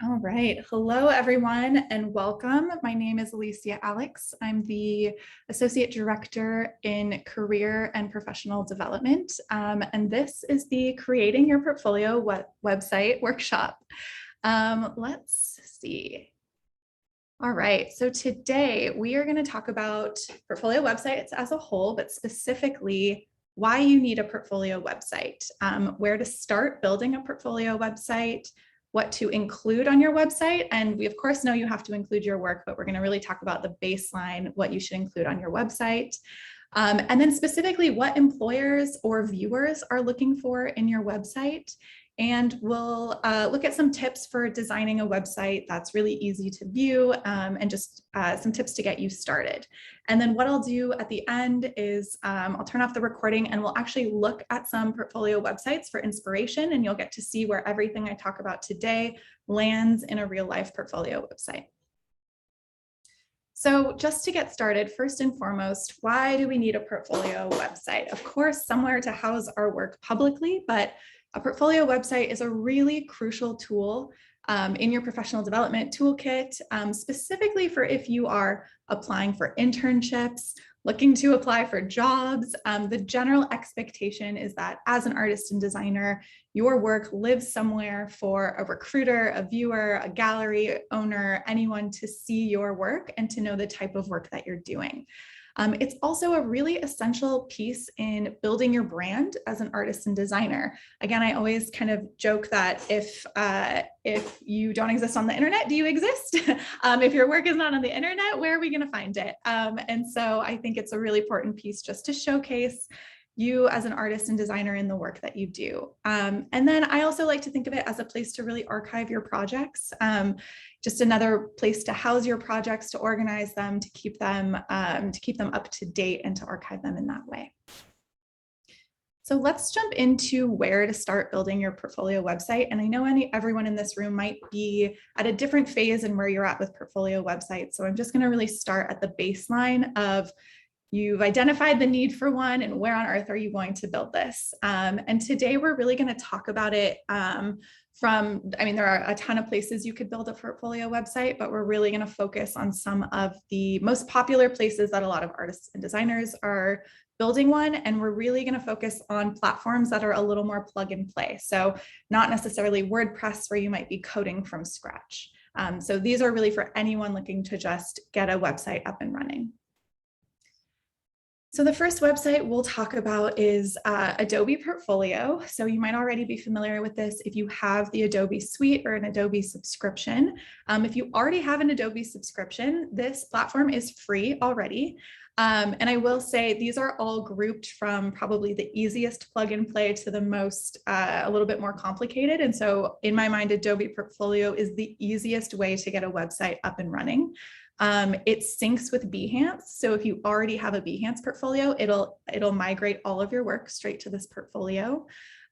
All right. Hello, everyone, and welcome. My name is Alicia Alex. I'm the Associate Director in Career and Professional Development. And this is the Creating Your Portfolio website workshop. Let's see. All right. So today we are going to talk about portfolio websites as a whole, but specifically why you need a portfolio website, where to start building a portfolio website, what to include on your website. And we, of course, know you have to include your work, but we're going to really talk about the baseline, what you should include on your website. And then specifically what employers or viewers are looking for in your website. And we'll look at some tips for designing a website that's really easy to view and just some tips to get you started. And then what I'll do at the end is I'll turn off the recording and we'll actually look at some portfolio websites for inspiration, and you'll get to see where everything I talk about today lands in a real life portfolio website. So just to get started, first and foremost, why do we need a portfolio website? Of course, somewhere to house our work publicly, but a portfolio website is a really crucial tool in your professional development toolkit, specifically for if you are applying for internships, looking to apply for jobs. The general expectation is that as an artist and designer, your work lives somewhere for a recruiter, a viewer, a gallery owner, anyone to see your work and to know the type of work that you're doing. It's also a really essential piece in building your brand as an artist and designer. Again, I always kind of joke that if you don't exist on the internet, do you exist? If your work is not on the internet, where are we going to find it? And so I think it's a really important piece just to showcase you as an artist and designer in the work that you do. And then I also like to think of it as a place to really archive your projects. Just another place to house your projects, to organize them, to keep them up to date and to archive them in that way. So let's jump into where to start building your portfolio website. And I know everyone in this room might be at a different phase in where you're at with portfolio websites. So I'm just going to really start at the baseline of you've identified the need for one and where on earth are you going to build this? And today we're really going to talk about it there are a ton of places you could build a portfolio website, but we're really going to focus on some of the most popular places that a lot of artists and designers are building one. And we're really going to focus on platforms that are a little more plug and play. So not necessarily WordPress where you might be coding from scratch. So these are really for anyone looking to just get a website up and running. So the first website we'll talk about is Adobe Portfolio. So you might already be familiar with this if you have the Adobe Suite or an Adobe subscription. If you already have an Adobe subscription, this platform is free already. And I will say these are all grouped from probably the easiest plug and play to the most, a little bit more complicated. And so in my mind, Adobe Portfolio is the easiest way to get a website up and running. It syncs with Behance. So if you already have a Behance portfolio, it'll migrate all of your work straight to this portfolio.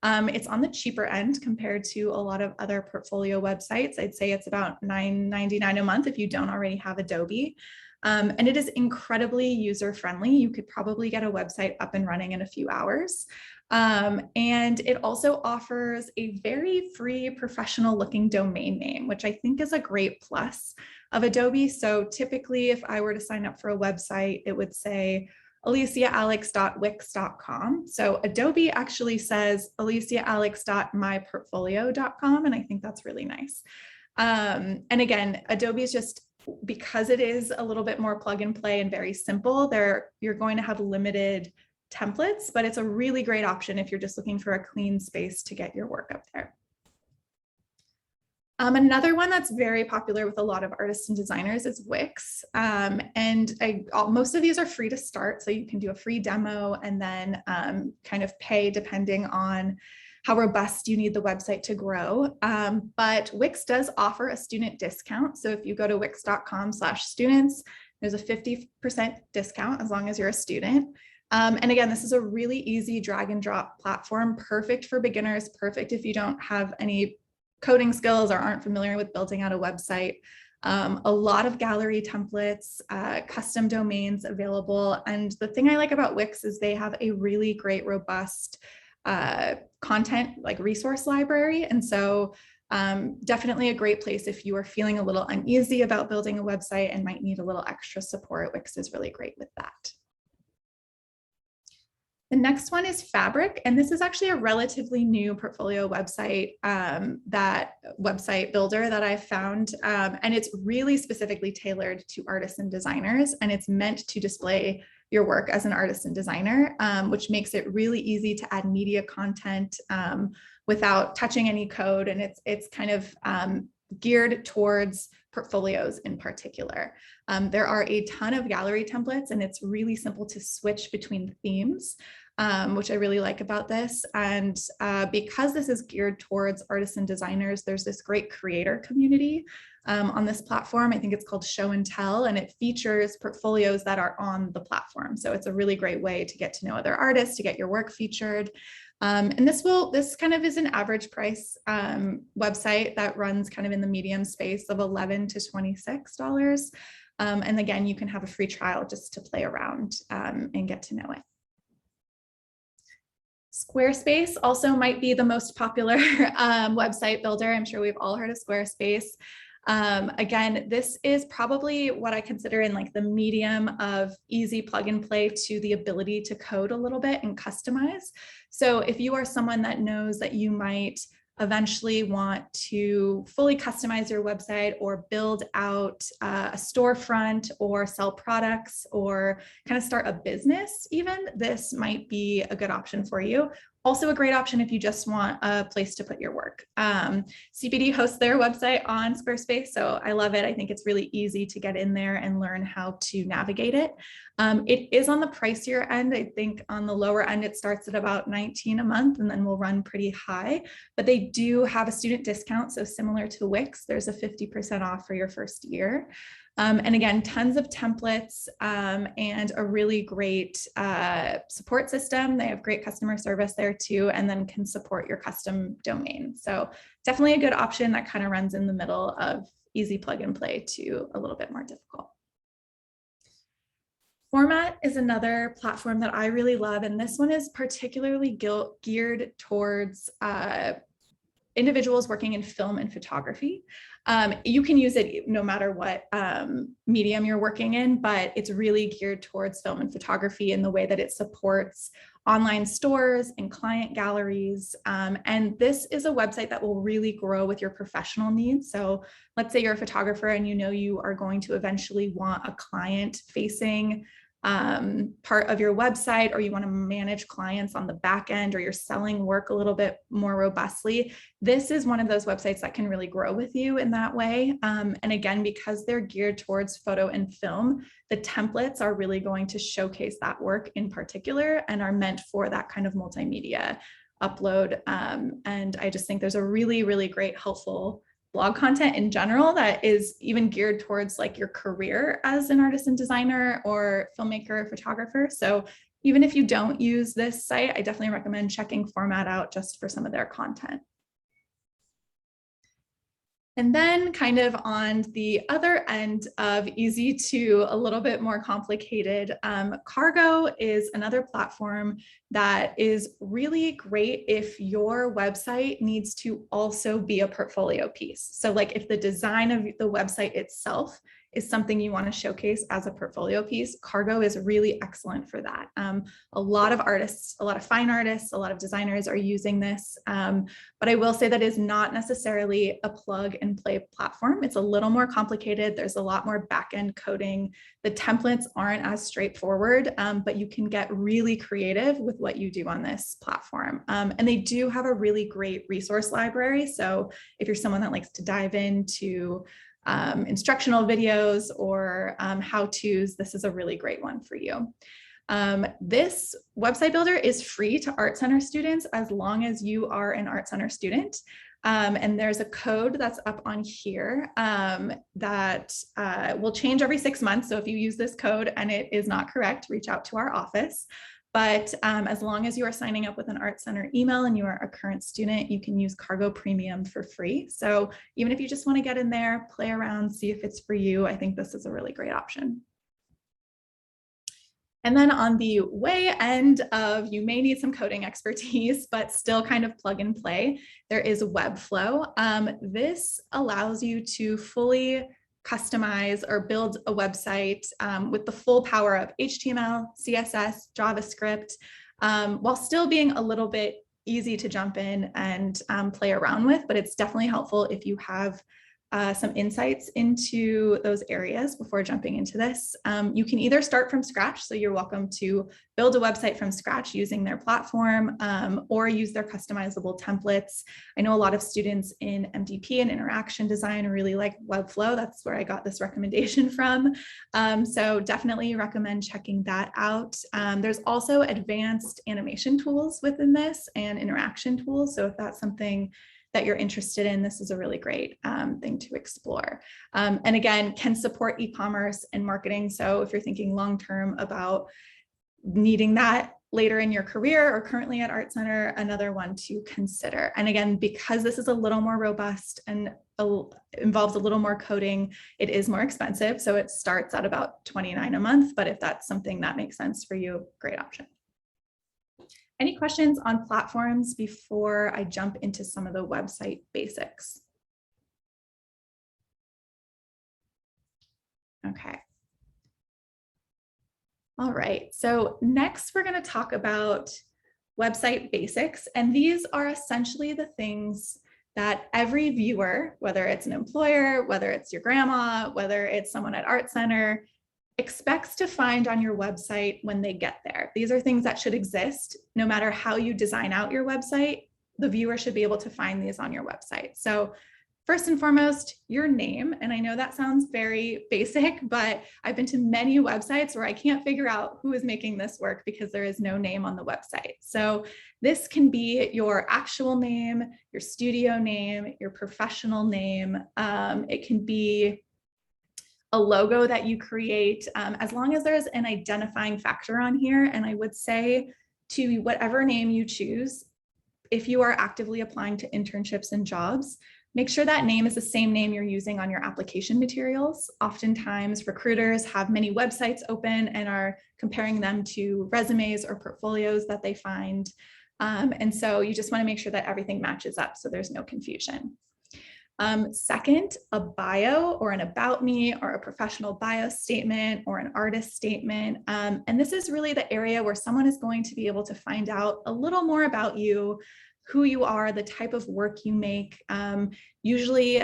It's on the cheaper end compared to a lot of other portfolio websites. I'd say it's about $9.99 a month if you don't already have Adobe. And it is incredibly user-friendly. You could probably get a website up and running in a few hours. And it also offers a very free professional looking domain name, which I think is a great plus of Adobe. So typically, if I were to sign up for a website, it would say aliciaalex.wix.com. So Adobe actually says aliciaalex.myportfolio.com, and I think that's really nice. And again, Adobe is just, because it is a little bit more plug and play and very simple, you're going to have limited templates, but it's a really great option if you're just looking for a clean space to get your work up there. Another one that's very popular with a lot of artists and designers is Wix. Most of these are free to start, so you can do a free demo and then kind of pay depending on how robust you need the website to grow. But Wix does offer a student discount. So if you go to wix.com/students, there's a 50% discount as long as you're a student. And again, this is a really easy drag and drop platform, perfect for beginners, perfect if you don't have any coding skills or aren't familiar with building out a website. A lot of gallery templates, custom domains available. And the thing I like about Wix is they have a really great, robust content like resource library. And so definitely a great place if you are feeling a little uneasy about building a website and might need a little extra support. Wix is really great with that. The next one is Fabric, and this is actually a relatively new portfolio website, that website builder that I found, and it's really specifically tailored to artists and designers, and it's meant to display your work as an artist and designer, which makes it really easy to add media content without touching any code, and it's kind of geared towards portfolios in particular. There are a ton of gallery templates, and it's really simple to switch between themes, which I really like about this. And because this is geared towards artists and designers, there's this great creator community on this platform. I think it's called Show and Tell, and it features portfolios that are on the platform. So it's a really great way to get to know other artists, to get your work featured. And this kind of is an average price website that runs kind of in the medium space of $11 to $26. And again, you can have a free trial just to play around and get to know it. Squarespace also might be the most popular website builder. I'm sure we've all heard of Squarespace. Again, this is probably what I consider in like the medium of easy plug and play to the ability to code a little bit and customize. So if you are someone that knows that you might eventually want to fully customize your website or build out a storefront or sell products or kind of start a business even, this might be a good option for you. Also a great option if you just want a place to put your work. CPD hosts their website on Squarespace, so I love it. I think it's really easy to get in there and learn how to navigate it. It is on the pricier end. I think on the lower end, it starts at about $19 a month and then will run pretty high, but they do have a student discount. So similar to Wix, there's a 50% off for your first year. And again, tons of templates and a really great support system. They have great customer service there too, and then can support your custom domain. So definitely a good option that kind of runs in the middle of easy plug and play to a little bit more difficult. Format is another platform that I really love, and this one is particularly geared towards individuals working in film and photography. You can use it no matter what medium you're working in, but it's really geared towards film and photography in the way that it supports online stores and client galleries. And this is a website that will really grow with your professional needs. So let's say you're a photographer and you know you are going to eventually want a client-facing part of your website, or you want to manage clients on the back end, or you're selling work a little bit more robustly. This is one of those websites that can really grow with you in that way. And again, because they're geared towards photo and film, the templates are really going to showcase that work in particular and are meant for that kind of multimedia upload. And I just think there's a really, really great, helpful blog content in general that is even geared towards like your career as an artist and designer or filmmaker or photographer. So even if you don't use this site, I definitely recommend checking Format out just for some of their content. And then kind of on the other end of easy to a little bit more complicated, Cargo is another platform that is really great if your website needs to also be a portfolio piece. So like if the design of the website itself is something you want to showcase as a portfolio piece, Cargo is really excellent for that. A lot of artists, a lot of fine artists, a lot of designers are using this, but I will say that is not necessarily a plug and play platform. It's a little more complicated. There's a lot more back-end coding. The templates aren't as straightforward, but you can get really creative with what you do on this platform. And they do have a really great resource library. So if you're someone that likes to dive into instructional videos or how-tos, this is a really great one for you. This website builder is free to Art Center students as long as you are an Art Center student. And there's a code that's up on here that will change every 6 months. So if you use this code and it is not correct, reach out to our office. But as long as you are signing up with an Art Center email and you are a current student, you can use Cargo Premium for free. So even if you just want to get in there, play around, see if it's for you, I think this is a really great option. And then on the way end of, you may need some coding expertise, but still kind of plug and play, there is Webflow. This allows you to fully customize or build a website with the full power of HTML, CSS, JavaScript, while still being a little bit easy to jump in and play around with, but it's definitely helpful if you have some insights into those areas before jumping into this. You can either start from scratch, so you're welcome to build a website from scratch using their platform or use their customizable templates. I know a lot of students in MDP and interaction design really like Webflow. That's where I got this recommendation from. So definitely recommend checking that out. There's also advanced animation tools within this and interaction tools. So if that's something that you're interested in, this is a really great thing to explore. And again, can support e-commerce and marketing. So if you're thinking long-term about needing that later in your career or currently at Art Center, another one to consider. And again, because this is a little more robust and involves a little more coding, it is more expensive. So it starts at about $29 a month, but if that's something that makes sense for you, great option. Any questions on platforms before I jump into some of the website basics? Okay. All right, so next we're going to talk about website basics, and these are essentially the things that every viewer, whether it's an employer, whether it's your grandma, whether it's someone at Art Center, expects to find on your website when they get there. These are things that should exist no matter how you design out your website. The viewer should be able to find these on your website. So first and foremost, your name. And I know that sounds very basic, but I've been to many websites where I can't figure out who is making this work because there is no name on the website. So this can be your actual name, your studio name, your professional name. It can be a logo that you create, as long as there's an identifying factor on here. And I would say to whatever name you choose, if you are actively applying to internships and jobs, make sure that name is the same name you're using on your application materials. Oftentimes recruiters have many websites open and are comparing them to resumes or portfolios that they find. And so you just want to make sure that everything matches up so there's no confusion. Second, a bio or an about me or a professional bio statement or an artist statement. And this is really the area where someone is going to be able to find out a little more about you, who you are, the type of work you make. Usually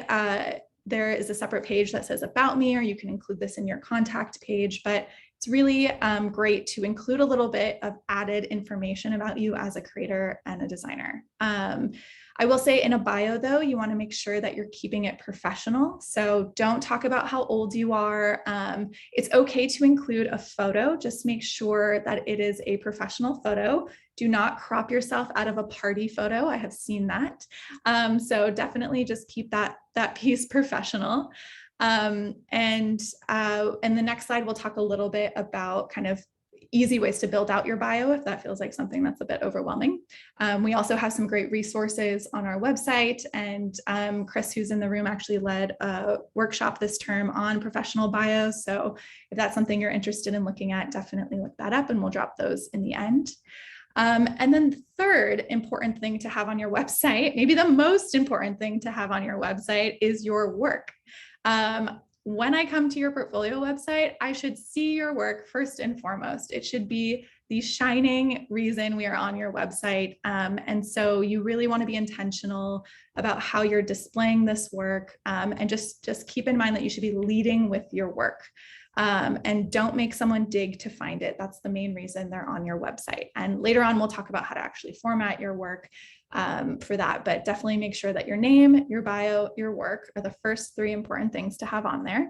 there is a separate page that says about me, or you can include this in your contact page, but it's really great to include a little bit of added information about you as a creator and a designer. I will say in a bio though, you want to make sure that you're keeping it professional. So don't talk about how old you are. It's okay to include a photo, just make sure that it is a professional photo. Do not crop yourself out of a party photo. I have seen that. So definitely just keep that piece professional. And the next slide, we'll talk a little bit about kind of easy ways to build out your bio if that feels like something that's a bit overwhelming. We also have some great resources on our website, and Chris, who's in the room, actually led a workshop this term on professional bios. So if that's something you're interested in looking at, definitely look that up, and we'll drop those in the end. And then the third important thing to have on your website, maybe the most important thing to have on your website, is your work. When I come to your portfolio website, I should see your work first and foremost. It should be the shining reason we are on your website. And so you really want to be intentional about how you're displaying this work, and just keep in mind that you should be leading with your work. And don't make someone dig to find it. That's the main reason they're on your website. And later on, we'll talk about how to actually format your work for that, but definitely make sure that your name, your bio, your work are the first three important things to have on there.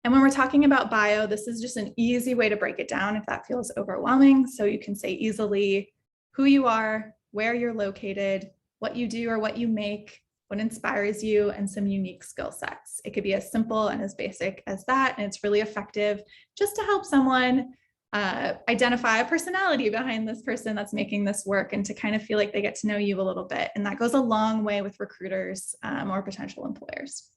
And when we're talking about bio, this is just an easy way to break it down if that feels overwhelming. So you can say easily who you are, where you're located, what you do or what you make, what inspires you, and some unique skill sets. It could be as simple and as basic as that, and it's really effective just to help someone identify a personality behind this person that's making this work, and to kind of feel like they get to know you a little bit. And that goes a long way with recruiters or potential employers.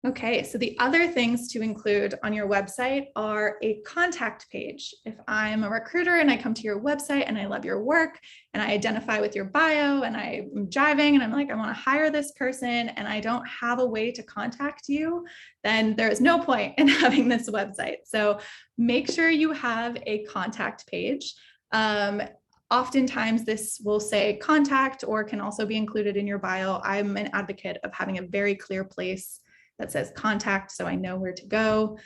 Okay, so the other things to include on your website are a contact page. If I'm a recruiter and I come to your website and I love your work and I identify with your bio and I'm jiving and I'm like, I want to hire this person and I don't have a way to contact you, then there's no point in having this website. So make sure you have a contact page. Oftentimes this will say contact or can also be included in your bio. I'm an advocate of having a very clear place that says contact, so I know where to go.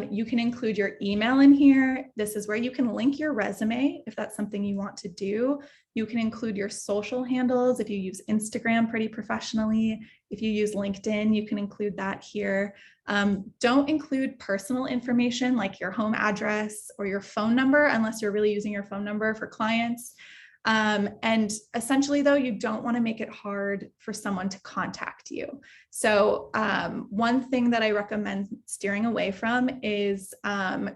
You can include your email in here. This is where you can link your resume if that's something you want to do. You can include your social handles if you use Instagram pretty professionally. If you use LinkedIn, you can include that here. Don't include personal information like your home address or your phone number unless you're really using your phone number for clients. And essentially though, you don't want to make it hard for someone to contact you. So one thing that I recommend steering away from is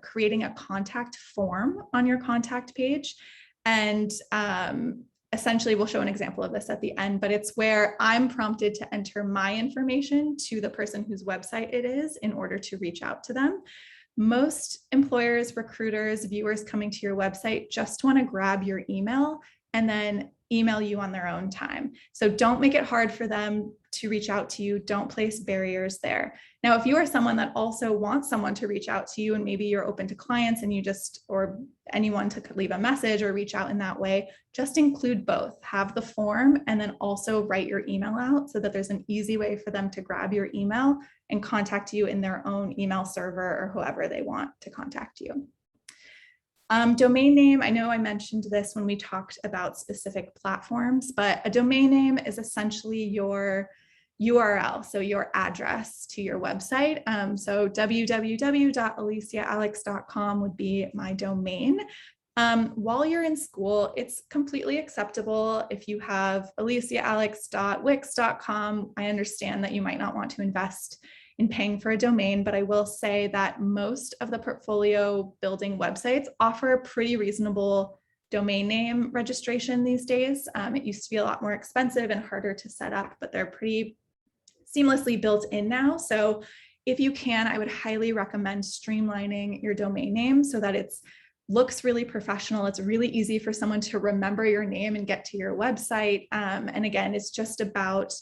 creating a contact form on your contact page. And essentially we'll show an example of this at the end, but it's where I'm prompted to enter my information to the person whose website it is in order to reach out to them. Most employers, recruiters, viewers coming to your website just want to grab your email and then email you on their own time. So don't make it hard for them to reach out to you. Don't place barriers there. Now, if you are someone that also wants someone to reach out to you and maybe you're open to clients and you just, or anyone to leave a message or reach out in that way, just include both. Have the form and then also write your email out so that there's an easy way for them to grab your email and contact you in their own email server or whoever they want to contact you. Domain name, I know I mentioned this when we talked about specific platforms, but a domain name is essentially your URL, so your address to your website. So www.aliciaalex.com would be my domain. While you're in school, it's completely acceptable if you have aliciaalex.wix.com. I understand that you might not want to invest in paying for a domain, but I will say that most of the portfolio building websites offer a pretty reasonable domain name registration these days. It used to be a lot more expensive and harder to set up, but they're pretty seamlessly built in now. So if you can, I would highly recommend streamlining your domain name so that it's looks really professional. It's really easy for someone to remember your name and get to your website. And again, it's just about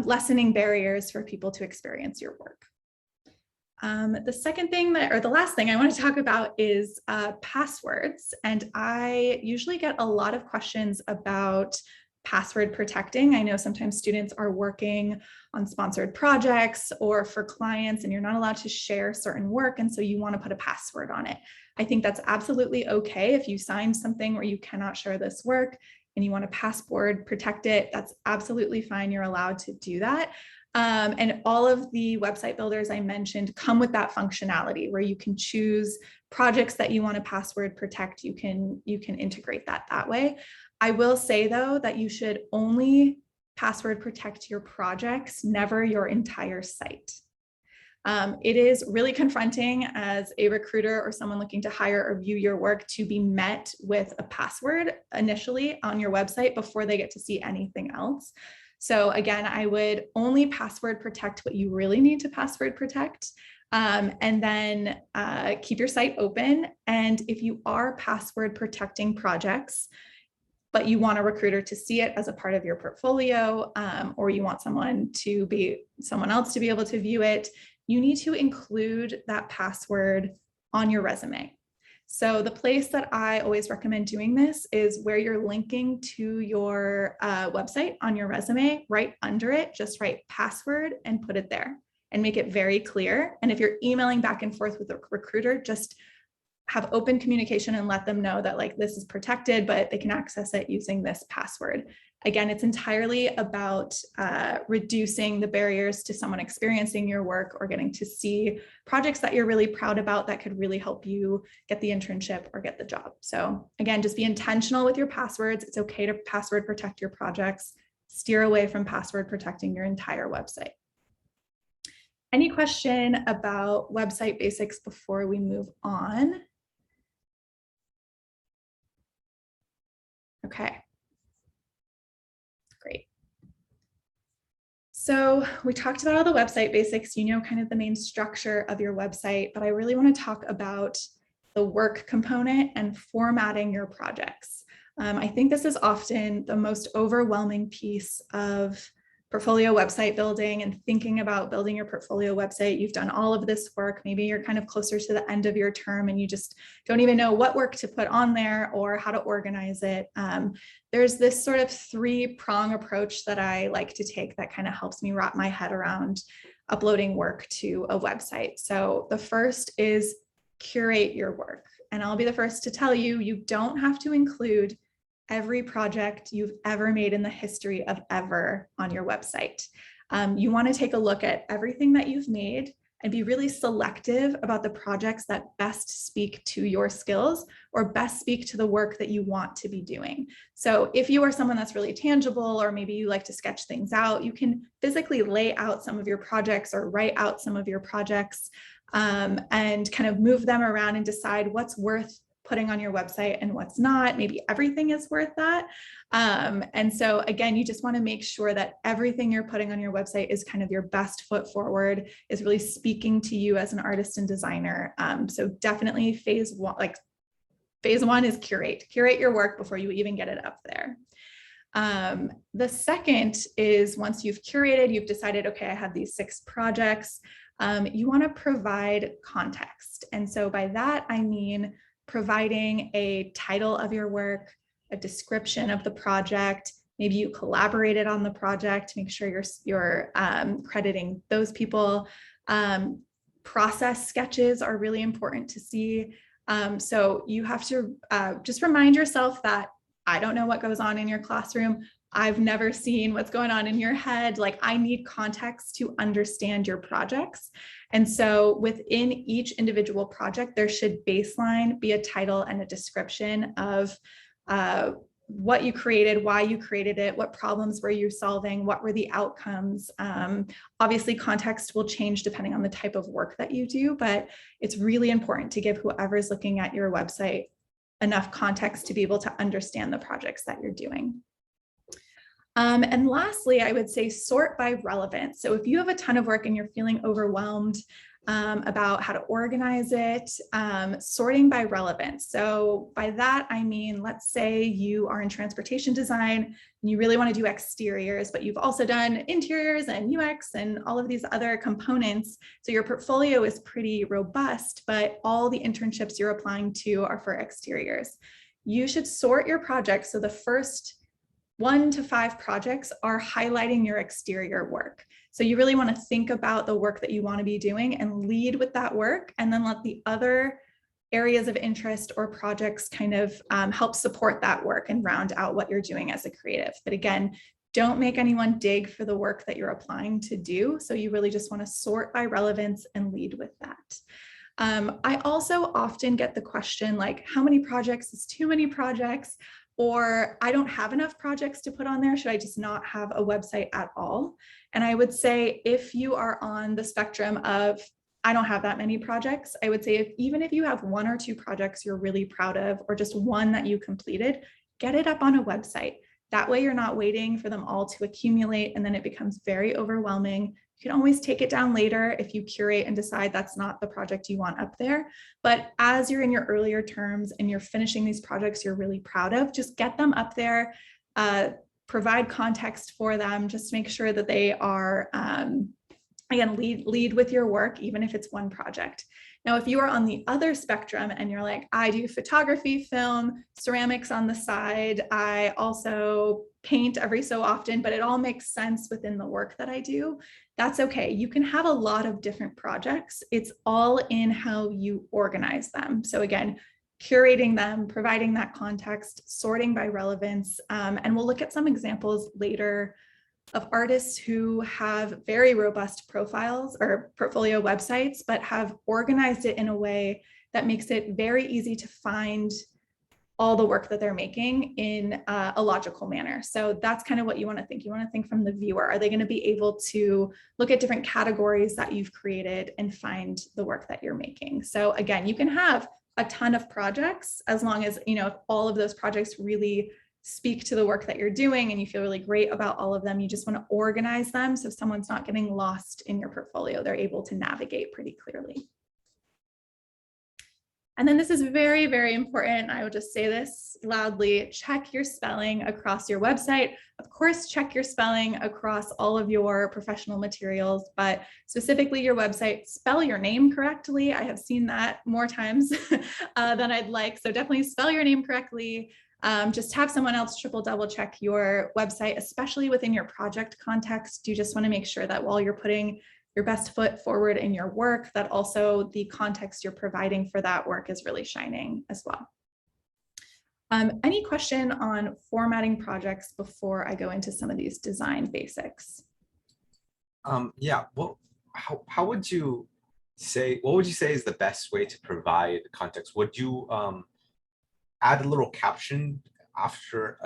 lessening barriers for people to experience your work. The second thing or the last thing I want to talk about is passwords. And I usually get a lot of questions about password protecting. I know sometimes students are working on sponsored projects or for clients and you're not allowed to share certain work. And so you want to put a password on it. I think that's absolutely okay. If you signed something where you cannot share this work and you want to password protect it, that's absolutely fine. You're allowed to do that. And all of the website builders I mentioned come with that functionality where you can choose projects that you want to password protect. You can integrate that way. I will say though that you should only password protect your projects, never your entire site. It is really confronting as a recruiter or someone looking to hire or view your work to be met with a password initially on your website before they get to see anything else. So again, I would only password protect what you really need to password protect. And then keep your site open. And if you are password protecting projects, but you want a recruiter to see it as a part of your portfolio, or you want someone else to be able to view it, you need to include that password on your resume. So the place that I always recommend doing this is where you're linking to your website on your resume, right under it, just write password and put it there and make it very clear. And if you're emailing back and forth with a recruiter, just have open communication and let them know that like this is protected, but they can access it using this password. Again, it's entirely about reducing the barriers to someone experiencing your work or getting to see projects that you're really proud about that could really help you get the internship or get the job. So again, just be intentional with your passwords. It's okay to password protect your projects. Steer away from password protecting your entire website. Any question about website basics before we move on? Okay. Great. So we talked about all the website basics, you know, kind of the main structure of your website, but I really want to talk about the work component and formatting your projects. I think this is often the most overwhelming piece of portfolio website building and thinking about building your portfolio website. You've done all of this work. Maybe you're kind of closer to the end of your term and you just don't even know what work to put on there or how to organize it. There's this sort of three-prong approach that I like to take that kind of helps me wrap my head around uploading work to a website. So the first is curate your work. And I'll be the first to tell you, you don't have to include every project you've ever made in the history of ever on your website. You want to take a look at everything that you've made and be really selective about the projects that best speak to your skills or best speak to the work that you want to be doing. So if you are someone that's really tangible, or maybe you like to sketch things out, you can physically lay out some of your projects or write out some of your projects and kind of move them around and decide what's worth putting on your website and what's not. Maybe everything is worth that. And so again, you just want to make sure that everything you're putting on your website is kind of your best foot forward, is really speaking to you as an artist and designer. So definitely phase one is curate your work before you even get it up there. The second is, once you've curated, you've decided, okay, I have these 6 projects, you want to provide context. And so by that, I mean providing a title of your work, a description of the project. Maybe you collaborated on the project, make sure you're crediting those people. Process sketches are really important to see. So you have to just remind yourself that I don't know what goes on in your classroom. I've never seen what's going on in your head. Like, I need context to understand your projects. And so within each individual project, there should baseline be a title and a description of what you created, why you created it, what problems were you solving, what were the outcomes. Obviously, context will change depending on the type of work that you do, but it's really important to give whoever's looking at your website enough context to be able to understand the projects that you're doing. And lastly, I would say sort by relevance. So if you have a ton of work and you're feeling overwhelmed about how to organize it, sorting by relevance. So by that, I mean, let's say you are in transportation design and you really want to do exteriors, but you've also done interiors and UX and all of these other components. So your portfolio is pretty robust, but all the internships you're applying to are for exteriors. You should sort your projects so the first 1 to 5 projects are highlighting your exterior work. So you really want to think about the work that you want to be doing and lead with that work, and then let the other areas of interest or projects kind of help support that work and round out what you're doing as a creative. But again, don't make anyone dig for the work that you're applying to do. So you really just want to sort by relevance and lead with that. I also often get the question, like, how many projects is too many projects? Or I don't have enough projects to put on there. Should I just not have a website at all? And I would say, if you are on the spectrum of, I don't have that many projects, I would say even if you have 1 or 2 projects you're really proud of, or just one that you completed, get it up on a website. That way you're not waiting for them all to accumulate and then it becomes very overwhelming. You can always take it down later if you curate and decide that's not the project you want up there. But as you're in your earlier terms and you're finishing these projects you're really proud of, just get them up there, provide context for them, just make sure that they are, again, lead with your work, even if it's one project. Now, if you are on the other spectrum and you're like, I do photography, film, ceramics on the side, I also paint every so often, but it all makes sense within the work that I do, that's okay. You can have a lot of different projects. It's all in how you organize them. So again, curating them, providing that context, sorting by relevance, and we'll look at some examples later of artists who have very robust profiles or portfolio websites, but have organized it in a way that makes it very easy to find all the work that they're making in a logical manner. So that's kind of what you want to think. You want to think from the viewer. Are they going to be able to look at different categories that you've created and find the work that you're making? So again, you can have a ton of projects as long as, you know, if all of those projects really speak to the work that you're doing and you feel really great about all of them. You just want to organize them so if someone's not getting lost in your portfolio, they're able to navigate pretty clearly. And then this is very, very important. I will just say this loudly: check your spelling across your website. Of course, check your spelling across all of your professional materials, but specifically your website, spell your name correctly. I have seen that more times than I'd like. So definitely spell your name correctly. Just have someone else double check your website, especially within your project context. You just want to make sure that while you're putting your best foot forward in your work, that also the context you're providing for that work is really shining as well. Any question on formatting projects before I go into some of these design basics? Yeah, well, how would you say, what would you say is the best way to provide context? Would you add a little caption after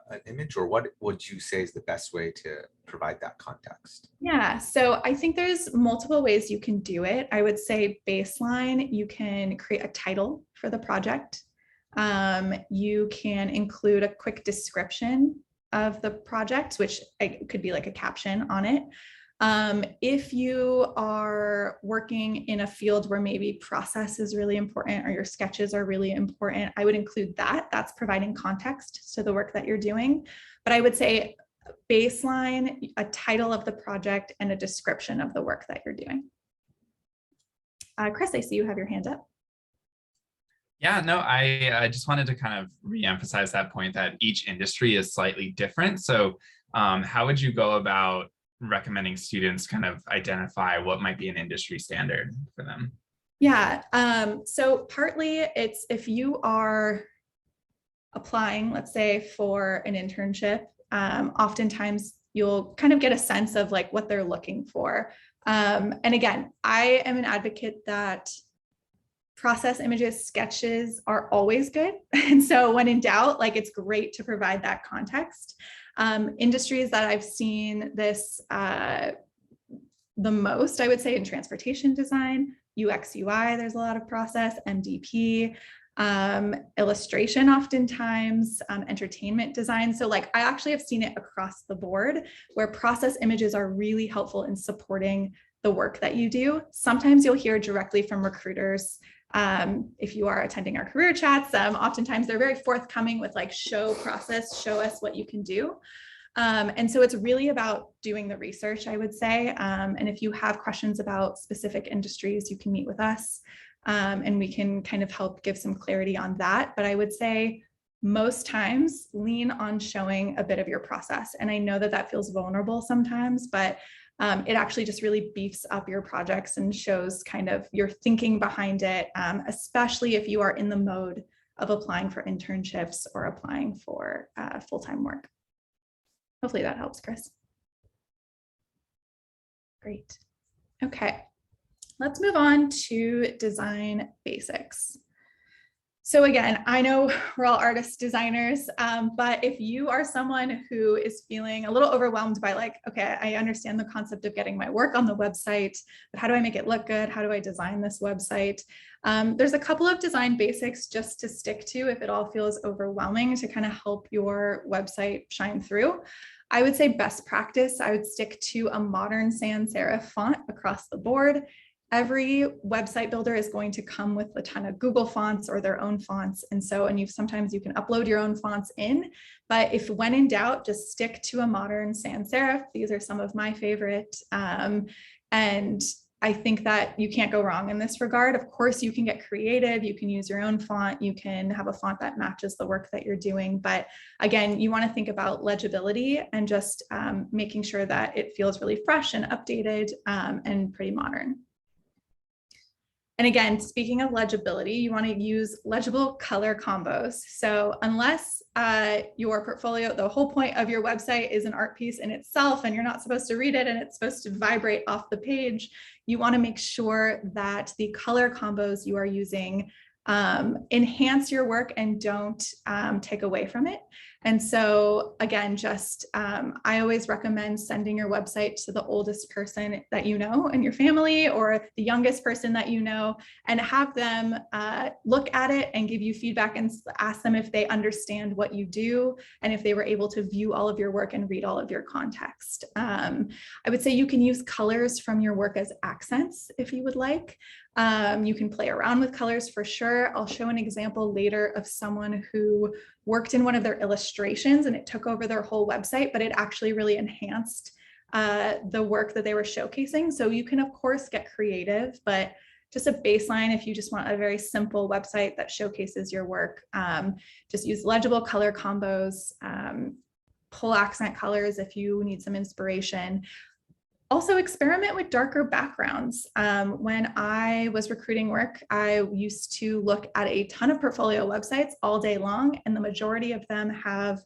an image, or what would you say is the best way to provide that context? Yeah, so I think there's multiple ways you can do it. I would say baseline, you can create a title for the project. You can include a quick description of the project, which could be like a caption on it. If you are working in a field where maybe process is really important or your sketches are really important, I would include that. That's providing context to the work that you're doing. But I would say baseline, a title of the project, and a description of the work that you're doing. Chris, I see you have your hand up. Yeah, no, I just wanted to kind of reemphasize that point that each industry is slightly different. So how would you go about recommending students kind of identify what might be an industry standard for them? Yeah, so partly it's if you are applying, let's say, for an internship, oftentimes you'll kind of get a sense of like what they're looking for. And again, I am an advocate that process images, sketches are always good. And so when in doubt, like it's great to provide that context. Industries that I've seen this the most, I would say, in transportation design, UX, UI, there's a lot of process, MDP, illustration oftentimes, entertainment design. So like I actually have seen it across the board where process images are really helpful in supporting the work that you do. Sometimes you'll hear directly from recruiters. If you are attending our career chats, oftentimes they're very forthcoming with like show process, show us what you can do. And so it's really about doing the research, I would say. And if you have questions about specific industries, you can meet with us and we can kind of help give some clarity on that. But I would say most times lean on showing a bit of your process. And I know that that feels vulnerable sometimes, but it actually just really beefs up your projects and shows kind of your thinking behind it, especially if you are in the mode of applying for internships or applying for full-time work. Hopefully that helps, Chris. Great. Okay, let's move on to design basics. So again, I know we're all artists, designers, but if you are someone who is feeling a little overwhelmed by like, okay, I understand the concept of getting my work on the website, but how do I make it look good? How do I design this website? There's a couple of design basics just to stick to if it all feels overwhelming to kind of help your website shine through. I would say best practice, I would stick to a modern sans serif font across the board. Every website builder is going to come with a ton of Google fonts or their own fonts. And so, sometimes you can upload your own fonts in, but if when in doubt, just stick to a modern sans serif. These are some of my favorite. And I think that you can't go wrong in this regard. Of course, you can get creative. You can use your own font. You can have a font that matches the work that you're doing. But again, you want to think about legibility and just making sure that it feels really fresh and updated and pretty modern. And again, speaking of legibility, you want to use legible color combos. So unless your portfolio, the whole point of your website is an art piece in itself and you're not supposed to read it and it's supposed to vibrate off the page, you want to make sure that the color combos you are using enhance your work and don't take away from it. And so again, just I always recommend sending your website to the oldest person that you know in your family or the youngest person that you know, and have them look at it and give you feedback and ask them if they understand what you do and if they were able to view all of your work and read all of your context. I would say you can use colors from your work as accents if you would like. You can play around with colors for sure. I'll show an example later of someone who worked in one of their illustrations and it took over their whole website, but it actually really enhanced the work that they were showcasing. So you can of course get creative, but just a baseline, if you just want a very simple website that showcases your work, just use legible color combos, pull accent colors if you need some inspiration. Also experiment with darker backgrounds. When I was recruiting work, I used to look at a ton of portfolio websites all day long, and the majority of them have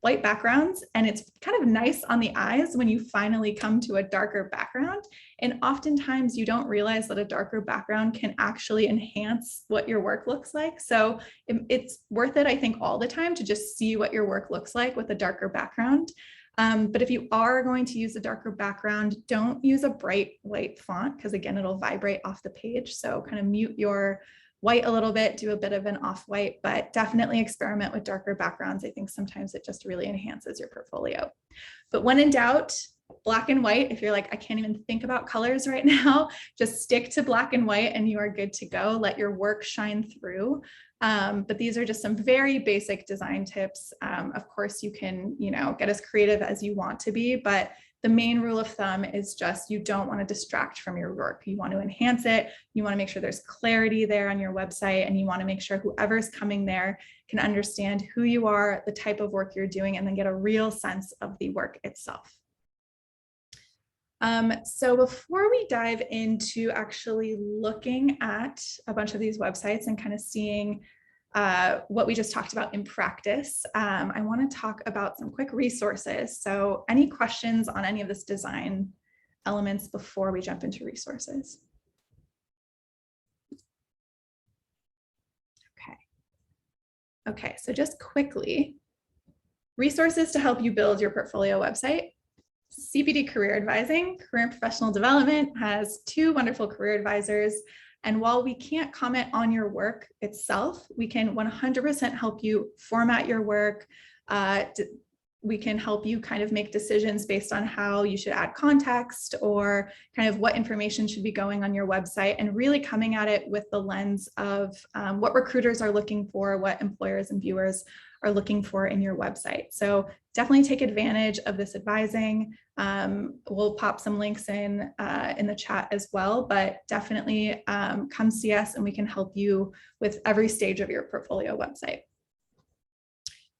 white backgrounds, and it's kind of nice on the eyes when you finally come to a darker background. And oftentimes you don't realize that a darker background can actually enhance what your work looks like. So it's worth it, I think, all the time to just see what your work looks like with a darker background. But if you are going to use a darker background, don't use a bright white font because again, it'll vibrate off the page. So kind of mute your white a little bit, do a bit of an off-white, but definitely experiment with darker backgrounds. I think sometimes it just really enhances your portfolio. But when in doubt, black and white, if you're like, I can't even think about colors right now, just stick to black and white and you are good to go. Let your work shine through. But these are just some very basic design tips. Of course, you can, get as creative as you want to be, but the main rule of thumb is just you don't want to distract from your work. You want to enhance it. You want to make sure there's clarity there on your website, and you want to make sure whoever's coming there can understand who you are, the type of work you're doing, and then get a real sense of the work itself. So before we dive into actually looking at a bunch of these websites and kind of seeing what we just talked about in practice, I want to talk about some quick resources. So any questions on any of this design elements before we jump into resources? Okay, so just quickly, resources to help you build your portfolio website. CPD Career Advising, Career and Professional Development, has 2 wonderful career advisors. And while we can't comment on your work itself, we can 100% help you format your work. We can help you kind of make decisions based on how you should add context or kind of what information should be going on your website, and really coming at it with the lens of what recruiters are looking for, what employers and viewers are looking for in your website. So definitely take advantage of this advising. We'll pop some links in the chat as well, but definitely come see us and we can help you with every stage of your portfolio website.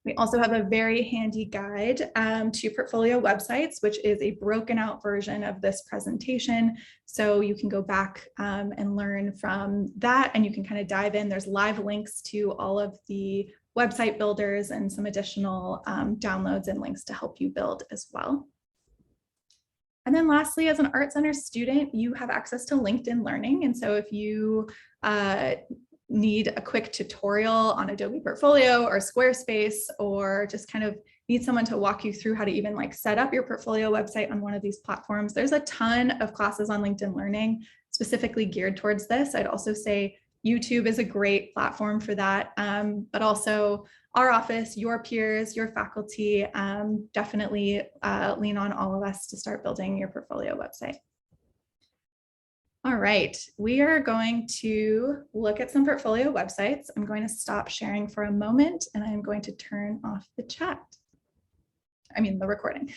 We also have a very handy guide to portfolio websites, which is a broken out version of this presentation. So you can go back and learn from that, and you can kind of dive in. There's live links to all of the website builders and some additional downloads and links to help you build as well. And then lastly, as an Art Center student, you have access to LinkedIn Learning. And so if you need a quick tutorial on Adobe Portfolio or Squarespace, or just kind of need someone to walk you through how to even like set up your portfolio website on one of these platforms, there's a ton of classes on LinkedIn Learning specifically geared towards this. I'd also say YouTube is a great platform for that, but also our office, your peers, your faculty, definitely lean on all of us to start building your portfolio website. All right, we are going to look at some portfolio websites. I'm going to stop sharing for a moment and I'm going to turn off the chat. I mean, the recording.